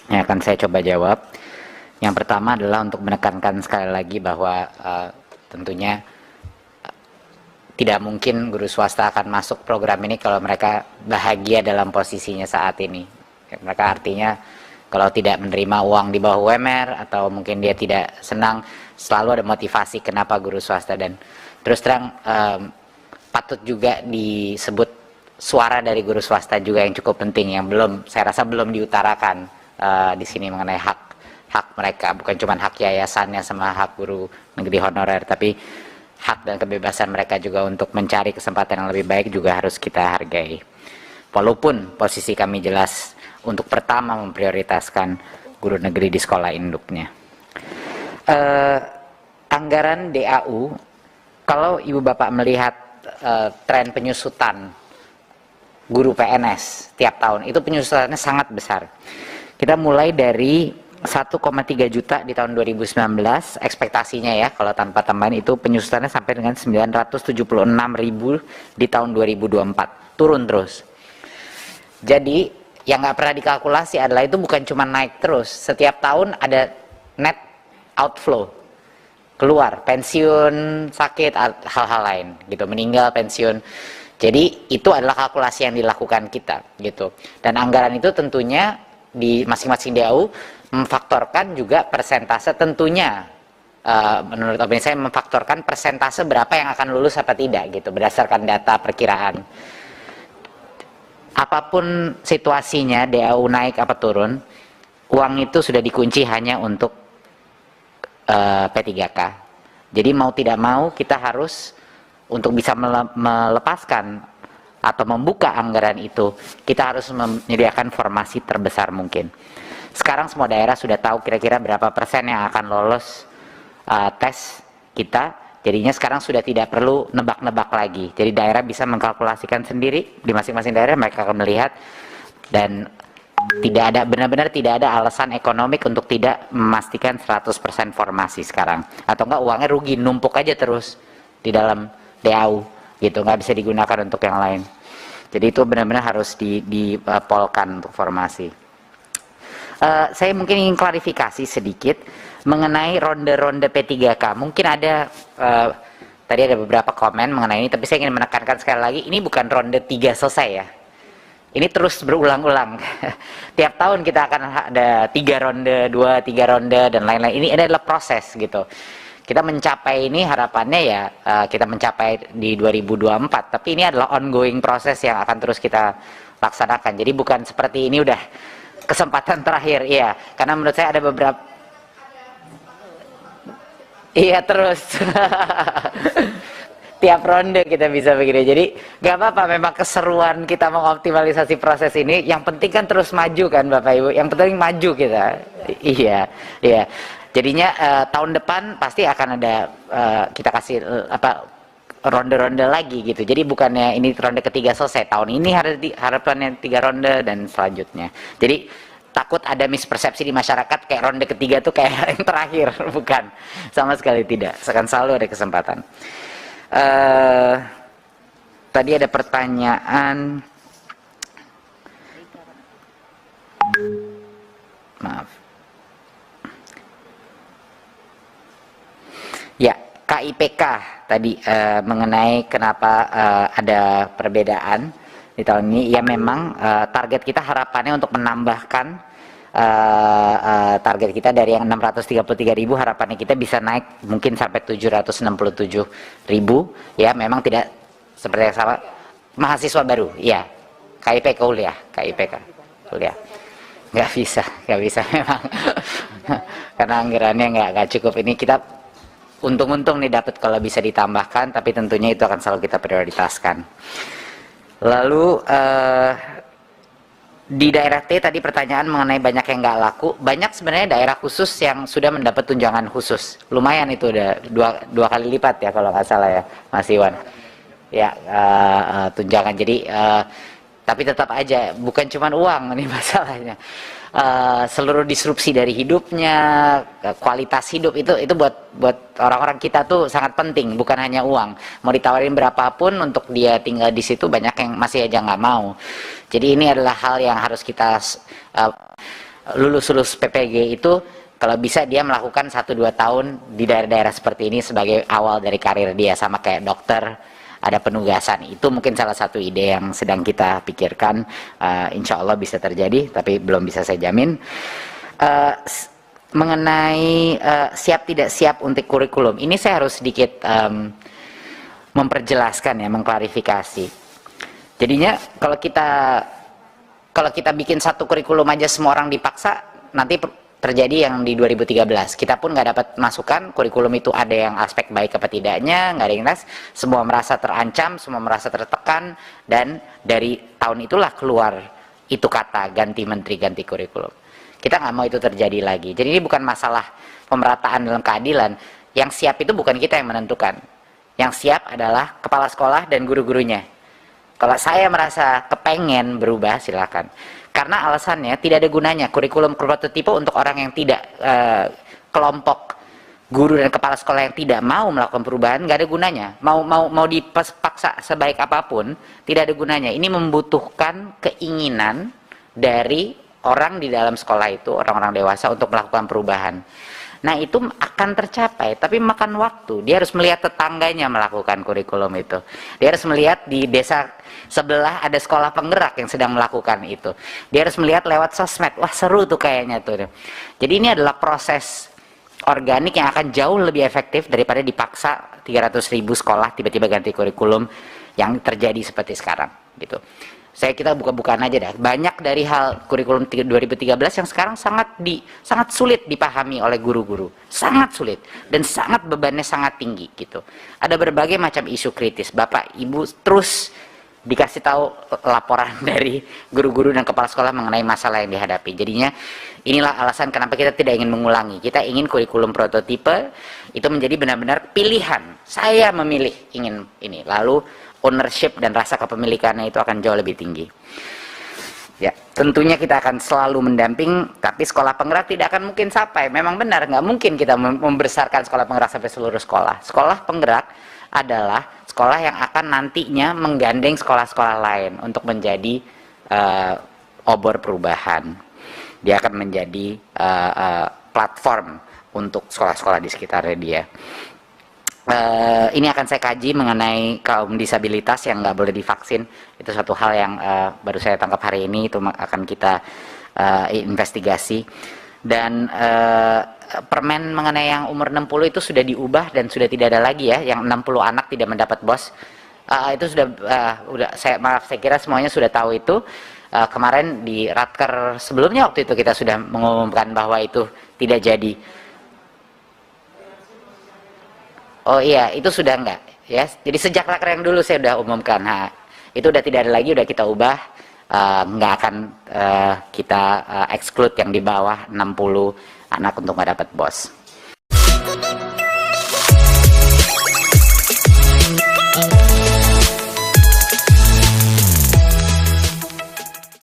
yang akan saya coba jawab. Yang pertama adalah untuk menekankan sekali lagi bahwa tentunya tidak mungkin guru swasta akan masuk program ini kalau mereka bahagia dalam posisinya saat ini. Mereka artinya kalau tidak menerima uang di bawah UMR atau mungkin dia tidak senang, selalu ada motivasi kenapa guru swasta. Dan terus terang patut juga disebut suara dari guru swasta juga yang cukup penting, yang belum, saya rasa belum diutarakan di sini mengenai hak mereka, bukan cuma hak yayasannya sama hak guru negeri honorer, tapi hak dan kebebasan mereka juga untuk mencari kesempatan yang lebih baik juga harus kita hargai. Walaupun posisi kami jelas untuk pertama memprioritaskan guru negeri di sekolah induknya. Anggaran DAU, kalau ibu bapak melihat tren penyusutan guru PNS tiap tahun, itu penyusutannya sangat besar. Kita mulai dari 1,3 juta di tahun 2019, ekspektasinya ya kalau tanpa tambahan itu penyusutannya sampai dengan 976.000 di tahun 2024, turun terus. Jadi yang nggak pernah dikalkulasi adalah itu bukan cuma naik terus, setiap tahun ada net outflow, keluar pensiun, sakit, hal-hal lain gitu, meninggal, pensiun. Jadi itu adalah kalkulasi yang dilakukan kita gitu. Dan anggaran itu tentunya di masing-masing DAU memfaktorkan juga persentase, tentunya menurut opini saya memfaktorkan persentase berapa yang akan lulus apa tidak gitu, berdasarkan data perkiraan. Apapun situasinya, DAU naik apa turun, uang itu sudah dikunci hanya untuk P3K. Jadi mau tidak mau kita harus, untuk bisa melepaskan atau membuka anggaran itu, kita harus menyediakan formasi terbesar mungkin. Sekarang semua daerah sudah tahu kira-kira berapa persen yang akan lolos tes kita. Jadinya sekarang sudah tidak perlu nebak-nebak lagi. Jadi daerah bisa mengkalkulasikan sendiri, di masing-masing daerah mereka akan melihat, dan tidak ada, benar-benar tidak ada alasan ekonomik untuk tidak memastikan 100% formasi sekarang. Atau enggak uangnya rugi, numpuk aja terus di dalam DAU gitu, nggak bisa digunakan untuk yang lain. Jadi itu benar-benar harus dipolkan untuk formasi. Saya mungkin ingin klarifikasi sedikit mengenai ronde-ronde P3K. Mungkin ada tadi ada beberapa komen mengenai ini, tapi saya ingin menekankan sekali lagi, ini bukan ronde 3 selesai ya. Ini terus berulang-ulang. Tiap tahun kita akan ada 3 ronde, 2, 3 ronde dan lain-lain. Ini adalah proses gitu. Kita mencapai ini, harapannya ya kita mencapai di 2024, tapi ini adalah ongoing proses yang akan terus kita laksanakan. Jadi bukan seperti ini udah kesempatan terakhir, iya. Karena menurut saya ada beberapa, iya terus tiap ronde kita bisa begini. Jadi nggak apa-apa, memang keseruan kita mengoptimalisasi proses ini. Yang penting kan terus maju kan Bapak Ibu. Yang penting maju kita. Iya, iya. Jadinya tahun depan pasti akan ada kita kasih ronde-ronde lagi gitu. Jadi bukannya ini ronde ketiga selesai, tahun ini harapannya 3 ronde dan selanjutnya. Jadi takut ada mispersepsi di masyarakat kayak ronde ketiga tuh kayak yang terakhir. Bukan, sama sekali tidak. Akan selalu ada kesempatan. Tadi ada pertanyaan, maaf ya, KIPK tadi mengenai kenapa ada perbedaan di tahun ini. Ya memang target kita, harapannya untuk menambahkan target kita dari yang 633.000, harapannya kita bisa naik mungkin sampai 767.000 ya. Memang tidak seperti yang sama mahasiswa baru ya, KIPK kuliah, nggak bisa memang karena anggarannya nggak cukup. Ini kita untung-untung nih dapat kalau bisa ditambahkan, tapi tentunya itu akan selalu kita prioritaskan. Lalu di daerah T tadi pertanyaan mengenai banyak yang nggak laku. Banyak sebenarnya daerah khusus yang sudah mendapat tunjangan khusus. Lumayan itu udah dua kali lipat ya kalau nggak salah ya Mas Iwan. Ya tunjangan. Jadi tapi tetap aja bukan cuma uang ini masalahnya. Seluruh disrupsi dari hidupnya, kualitas hidup itu buat orang-orang kita tuh sangat penting, bukan hanya uang. Mau ditawarin berapapun untuk dia tinggal di situ, banyak yang masih aja nggak mau. Jadi ini adalah hal yang harus kita lulus PPG itu kalau bisa dia melakukan 1-2 tahun di daerah-daerah seperti ini sebagai awal dari karir dia, sama kayak dokter ada penugasan. Itu mungkin salah satu ide yang sedang kita pikirkan. Insya Allah bisa terjadi, tapi belum bisa saya jamin. Mengenai siap tidak siap untuk kurikulum, ini saya harus sedikit memperjelaskan ya, mengklarifikasi. Jadinya kalau kita bikin satu kurikulum aja semua orang dipaksa, nanti terjadi yang di 2013. Kita pun nggak dapat masukan, kurikulum itu ada yang aspek baik apa tidaknya, nggak ada yang jelas, semua merasa terancam, semua merasa tertekan, dan dari tahun itulah keluar itu kata ganti menteri, ganti kurikulum. Kita nggak mau itu terjadi lagi. Jadi ini bukan masalah pemerataan dalam keadilan, yang siap itu bukan kita yang menentukan. Yang siap adalah kepala sekolah dan guru-gurunya. Kalau saya merasa kepengen berubah, silakan. Karena alasannya tidak ada gunanya kurikulum prototipe untuk orang yang tidak, kelompok guru dan kepala sekolah yang tidak mau melakukan perubahan, nggak ada gunanya. Mau dipaksa sebaik apapun, tidak ada gunanya. Ini membutuhkan keinginan dari orang di dalam sekolah itu, orang-orang dewasa untuk melakukan perubahan. Nah itu akan tercapai, tapi makan waktu. Dia harus melihat tetangganya melakukan kurikulum itu. Dia harus melihat di desa sebelah ada sekolah penggerak yang sedang melakukan itu. Dia harus melihat lewat sosmed, wah seru tuh kayaknya tuh. Jadi ini adalah proses organik yang akan jauh lebih efektif daripada dipaksa 300.000 sekolah tiba-tiba ganti kurikulum yang terjadi seperti sekarang gitu. Kita buka-bukaan aja dah. Banyak dari hal kurikulum 2013 yang sekarang sangat sulit dipahami oleh guru-guru. Sangat sulit. Dan sangat bebannya sangat tinggi gitu. Ada berbagai macam isu kritis. Bapak, Ibu terus dikasih tahu laporan dari guru-guru dan kepala sekolah mengenai masalah yang dihadapi. Jadinya inilah alasan kenapa kita tidak ingin mengulangi. Kita ingin kurikulum prototipe itu menjadi benar-benar pilihan. Saya memilih ingin ini. Lalu ownership dan rasa kepemilikannya itu akan jauh lebih tinggi. Ya, tentunya kita akan selalu mendamping, tapi sekolah penggerak tidak akan mungkin sampai. Memang benar, nggak mungkin kita membesarkan sekolah penggerak sampai seluruh sekolah. Sekolah penggerak adalah sekolah yang akan nantinya menggandeng sekolah-sekolah lain untuk menjadi obor perubahan. Dia akan menjadi platform untuk sekolah-sekolah di sekitarnya dia. Ini akan saya kaji mengenai kaum disabilitas yang nggak boleh divaksin. Itu satu hal yang baru saya tangkap hari ini, itu akan kita investigasi. Dan permen mengenai yang umur 60 itu sudah diubah dan sudah tidak ada lagi ya, yang 60 anak tidak mendapat BOS. Itu sudah, saya kira semuanya sudah tahu itu. Kemarin di Ratker sebelumnya waktu itu kita sudah mengumumkan bahwa itu tidak jadi. Oh iya, itu sudah enggak ya. Jadi sejak raker yang dulu saya sudah umumkan. Nah, itu udah tidak ada lagi, udah kita ubah. Enggak akan kita exclude yang di bawah 60 anak untuk nggak dapat BOS.